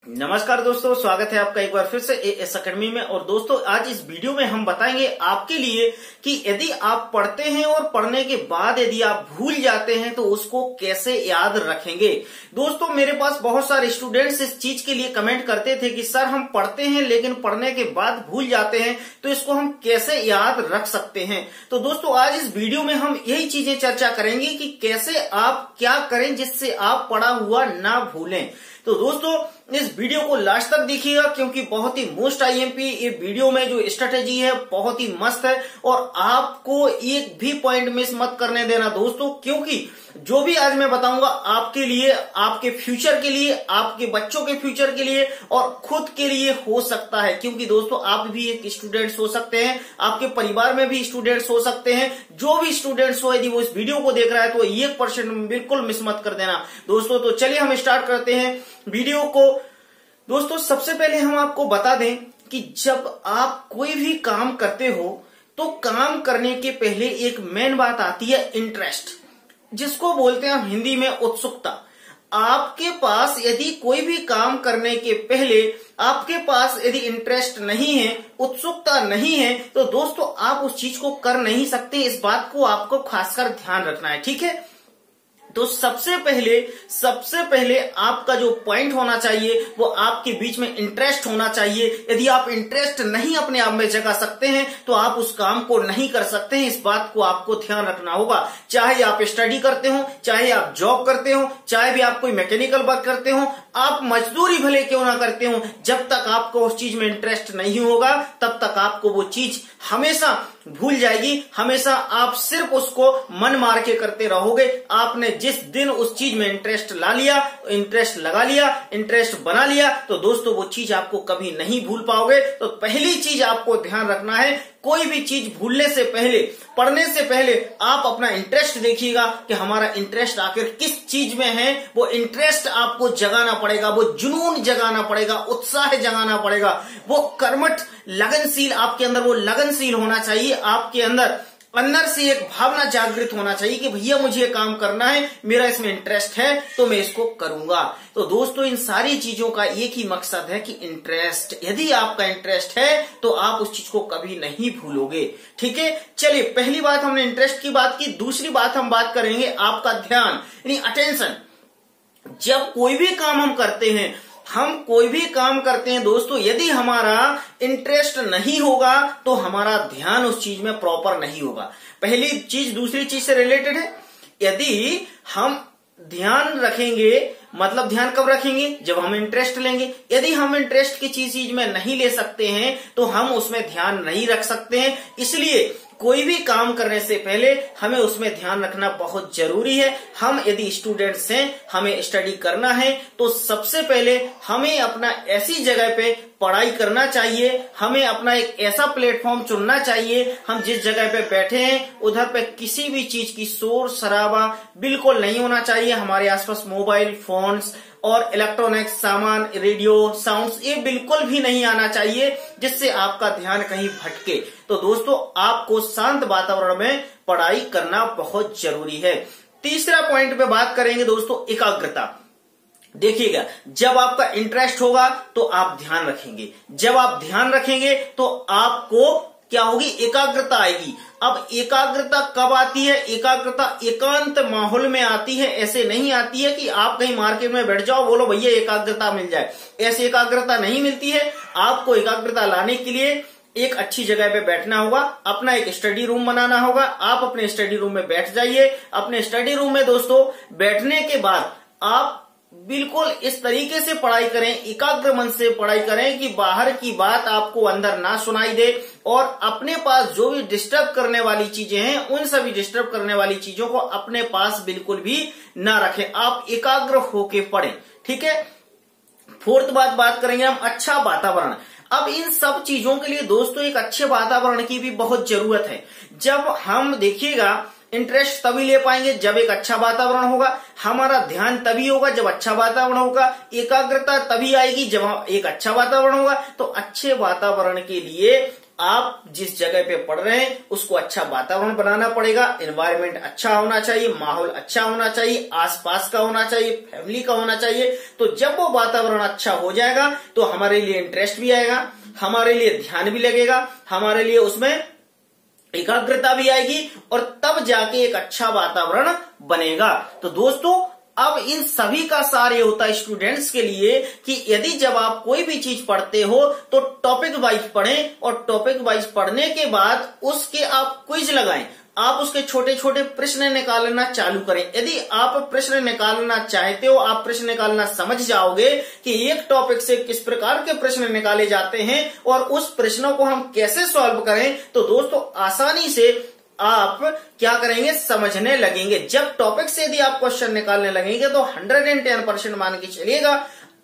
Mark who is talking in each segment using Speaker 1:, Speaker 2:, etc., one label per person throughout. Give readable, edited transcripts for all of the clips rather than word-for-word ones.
Speaker 1: नमस्कार दोस्तों, स्वागत है आपका एक बार फिर से एएस अकेडमी में। और दोस्तों, आज इस वीडियो में हम बताएंगे आपके लिए कि यदि आप पढ़ते हैं और पढ़ने के बाद यदि आप भूल जाते हैं तो उसको कैसे याद रखेंगे। दोस्तों, मेरे पास बहुत सारे स्टूडेंट्स इस चीज के लिए कमेंट करते थे कि सर हम पढ़ते हैं लेकिन पढ़ने के बाद भूल जाते हैं, तो इसको हम कैसे याद रख सकते हैं। तो दोस्तों, आज इस वीडियो में हम यही चीजें चर्चा करेंगे कि कैसे आप क्या करें जिससे आप पढ़ा हुआ ना भूलें। तो दोस्तों, इस वीडियो को लास्ट तक देखिएगा क्योंकि बहुत ही मोस्ट आईएमपी ये वीडियो में जो स्ट्रेटेजी है बहुत ही मस्त है और आपको एक भी पॉइंट मिस मत करने देना दोस्तों, क्योंकि जो भी आज मैं बताऊंगा आपके लिए, आपके फ्यूचर के लिए, आपके बच्चों के फ्यूचर के लिए और खुद के लिए हो सकता है। क्योंकि दोस्तों, आप भी एक स्टूडेंट्स हो सकते हैं, आपके परिवार में भी स्टूडेंट्स हो सकते हैं। जो भी स्टूडेंट्स हो, यदि वो इस वीडियो को देख रहा है तो 1% बिल्कुल मिस मत कर देना दोस्तों। तो चलिए हम स्टार्ट करते हैं वीडियो को। दोस्तों, सबसे पहले हम आपको बता दें कि जब आप कोई भी काम करते हो तो काम करने के पहले एक मेन बात आती है इंटरेस्ट, जिसको बोलते हैं हम हिंदी में उत्सुकता। आपके पास यदि कोई भी काम करने के पहले आपके पास यदि इंटरेस्ट नहीं है, उत्सुकता नहीं है, तो दोस्तों आप उस चीज को कर नहीं सकते। इस बात को आपको खासकर ध्यान रखना है, ठीक है। तो सबसे पहले आपका जो पॉइंट होना चाहिए वो आपके बीच में इंटरेस्ट होना चाहिए। यदि आप इंटरेस्ट नहीं अपने आप में जगा सकते हैं तो आप उस काम को नहीं कर सकते हैं। इस बात को आपको ध्यान रखना होगा। चाहे आप स्टडी करते हो, चाहे आप जॉब करते हो, चाहे भी आप कोई मैकेनिकल वर्क करते हो, आप मजदूरी भले क्यों ना करते हो, जब तक आपको उस चीज में इंटरेस्ट नहीं होगा तब तक आपको वो चीज हमेशा भूल जाएगी। हमेशा आप सिर्फ उसको मन मार के करते रहोगे। आपने जिस दिन उस चीज में इंटरेस्ट ला लिया, इंटरेस्ट लगा लिया, इंटरेस्ट बना लिया, तो दोस्तों वो चीज आपको कभी नहीं भूल पाओगे। तो पहली चीज आपको ध्यान रखना है, कोई भी चीज भूलने से पहले, पढ़ने से पहले आप अपना इंटरेस्ट देखिएगा कि हमारा इंटरेस्ट आखिर किस चीज में है। वो इंटरेस्ट आपको जगाना पड़ेगा, वो जुनून जगाना पड़ेगा, उत्साह जगाना पड़ेगा, वो कर्मठ लगनशील, आपके अंदर वो लगनशील होना चाहिए। आपके अंदर से एक भावना जागृत होना चाहिए कि भैया मुझे ये काम करना है, मेरा इसमें इंटरेस्ट है तो मैं इसको करूंगा। तो दोस्तों, इन सारी चीजों का एक ही मकसद है कि इंटरेस्ट, यदि आपका इंटरेस्ट है तो आप उस चीज को कभी नहीं भूलोगे, ठीक है। चलिए, पहली बात हमने इंटरेस्ट की बात की। दूसरी बात हम बात करेंगे आपका ध्यान, यानी अटेंशन। जब कोई भी काम हम करते हैं दोस्तों, यदि हमारा इंटरेस्ट नहीं होगा तो हमारा ध्यान उस चीज में प्रॉपर नहीं होगा। पहली चीज दूसरी चीज से रिलेटेड है। यदि हम ध्यान रखेंगे, मतलब ध्यान कब रखेंगे? जब हम इंटरेस्ट लेंगे। यदि हम इंटरेस्ट की चीज में नहीं ले सकते हैं तो हम उसमें ध्यान नहीं रख सकते हैं। इसलिए कोई भी काम करने से पहले हमें उसमें ध्यान रखना बहुत जरूरी है। हम यदि स्टूडेंट्स हैं, हमें स्टडी करना है, तो सबसे पहले हमें अपना ऐसी जगह पे पढ़ाई करना चाहिए। हमें अपना एक ऐसा प्लेटफॉर्म चुनना चाहिए, हम जिस जगह पे बैठे हैं उधर पे किसी भी चीज की शोर शराबा बिल्कुल नहीं होना चाहिए। हमारे आसपास मोबाइल फोन्स और इलेक्ट्रॉनिक सामान, रेडियो साउंड्स, ये बिल्कुल भी नहीं आना चाहिए जिससे आपका ध्यान कहीं भटके। तो दोस्तों, आपको शांत वातावरण में पढ़ाई करना बहुत जरूरी है। तीसरा पॉइंट पे बात करेंगे दोस्तों, एकाग्रता। देखिएगा, जब आपका इंटरेस्ट होगा तो आप ध्यान रखेंगे। जब आप ध्यान रखेंगे तो आपको क्या होगी? एकाग्रता आएगी। अब एकाग्रता कब आती है? एकाग्रता एकांत माहौल में आती है। ऐसे नहीं आती है कि आप कहीं मार्केट में बैठ जाओ, बोलो भैया एकाग्रता मिल जाए। ऐसी एकाग्रता नहीं मिलती है। आपको एकाग्रता लाने के लिए एक अच्छी जगह पे बैठना होगा, अपना एक स्टडी रूम बनाना होगा। आप अपने स्टडी रूम में बैठ जाइए। अपने स्टडी रूम में दोस्तों बैठने के बाद आप बिल्कुल इस तरीके से पढ़ाई करें, एकाग्र मन से पढ़ाई करें कि बाहर की बात आपको अंदर ना सुनाई दे और अपने पास जो भी डिस्टर्ब करने वाली चीजें हैं उन सभी डिस्टर्ब करने वाली चीजों को अपने पास बिल्कुल भी ना रखें। आप एकाग्र होके पढ़ें, ठीक है। फोर्थ बात करेंगे हम अच्छा वातावरण। अब इन सब चीजों के लिए दोस्तों एक अच्छे वातावरण की भी बहुत जरूरत है। जब हम देखिएगा, इंटरेस्ट तभी ले पाएंगे जब एक अच्छा वातावरण होगा। हमारा ध्यान तभी होगा जब अच्छा वातावरण होगा। एकाग्रता तभी आएगी जब एक अच्छा वातावरण होगा। तो अच्छे वातावरण के लिए आप जिस जगह पे पढ़ रहे हैं उसको अच्छा वातावरण बनाना पड़ेगा, एनवायरनमेंट अच्छा होना चाहिए, माहौल अच्छा होना चाहिए, आसपास का होना चाहिए, फैमिली का होना चाहिए। तो जब वो वातावरण अच्छा हो जाएगा तो हमारे लिए इंटरेस्ट भी आएगा, हमारे लिए ध्यान भी लगेगा, हमारे लिए उसमें एकाग्रता भी आएगी और तब जाके एक अच्छा वातावरण बनेगा। तो दोस्तों अब इन सभी का सार ये होता है स्टूडेंट्स के लिए कि यदि जब आप कोई भी चीज पढ़ते हो तो टॉपिक वाइज पढ़ें और टॉपिक वाइज पढ़ने के बाद उसके आप क्विज लगाएं, आप उसके छोटे छोटे प्रश्न निकालना चालू करें। यदि आप प्रश्न निकालना चाहते हो, आप प्रश्न निकालना समझ जाओगे कि एक टॉपिक से किस प्रकार के प्रश्न निकाले जाते हैं और उस प्रश्नों को हम कैसे सॉल्व करें, तो दोस्तों आसानी से आप क्या करेंगे, समझने लगेंगे। जब टॉपिक से यदि आप क्वेश्चन निकालने लगेंगे तो 110% मान के चलिएगा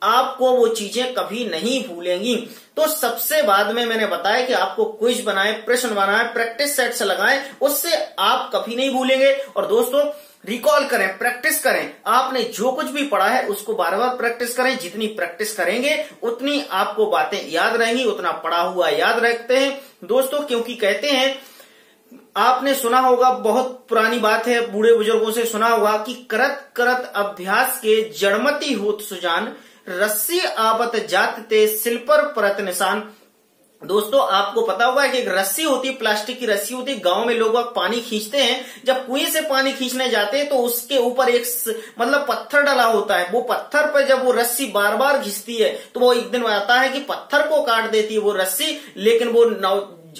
Speaker 1: आपको वो चीजें कभी नहीं भूलेंगी। तो सबसे बाद में मैंने बताया कि आपको क्विज बनाए, प्रश्न बनाए, प्रैक्टिस सेट्स लगाएं, उससे आप कभी नहीं भूलेंगे। और दोस्तों रिकॉल करें, प्रैक्टिस करें, आपने जो कुछ भी पढ़ा है उसको बार बार प्रैक्टिस करें। जितनी प्रैक्टिस करेंगे उतनी आपको बातें याद रहेंगी, उतना पढ़ा हुआ याद रखते हैं दोस्तों। क्योंकि कहते हैं, आपने सुना होगा, बहुत पुरानी बात है, बूढ़े बुजुर्गों से सुना होगा कि करत करत अभ्यास के जड़मती होत सुजान, रस्सी आवत जात ते सिल पर परत निशान। दोस्तों आपको पता होगा कि एक रस्सी होती है, प्लास्टिक की रस्सी होती है, गांव में लोग पानी खींचते हैं, जब कुएं से पानी खींचने जाते हैं तो उसके ऊपर एक मतलब पत्थर डला होता है। वो पत्थर पर जब वो रस्सी बार बार घिसती है तो वो एक दिन आता है कि पत्थर को काट देती है वो रस्सी, लेकिन वो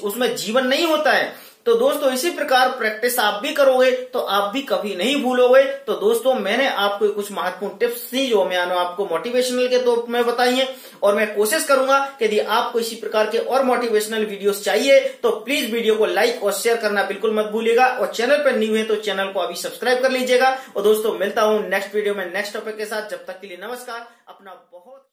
Speaker 1: उसमें जीवन नहीं होता है। तो दोस्तों इसी प्रकार प्रैक्टिस आप भी करोगे तो आप भी कभी नहीं भूलोगे। तो दोस्तों मैंने आपको कुछ महत्वपूर्ण टिप्स दी जो मैंने आपको मोटिवेशनल के तौर में बताई हैं, और मैं कोशिश करूंगा कि यदि आपको इसी प्रकार के और मोटिवेशनल वीडियोस चाहिए तो प्लीज वीडियो को लाइक और शेयर करना बिल्कुल मत भूलिएगा। और चैनल पर न्यू है तो चैनल को अभी सब्सक्राइब कर लीजिएगा। और दोस्तों मिलता हूं नेक्स्ट वीडियो में नेक्स्ट टॉपिक के साथ। जब तक के लिए नमस्कार, अपना बहुत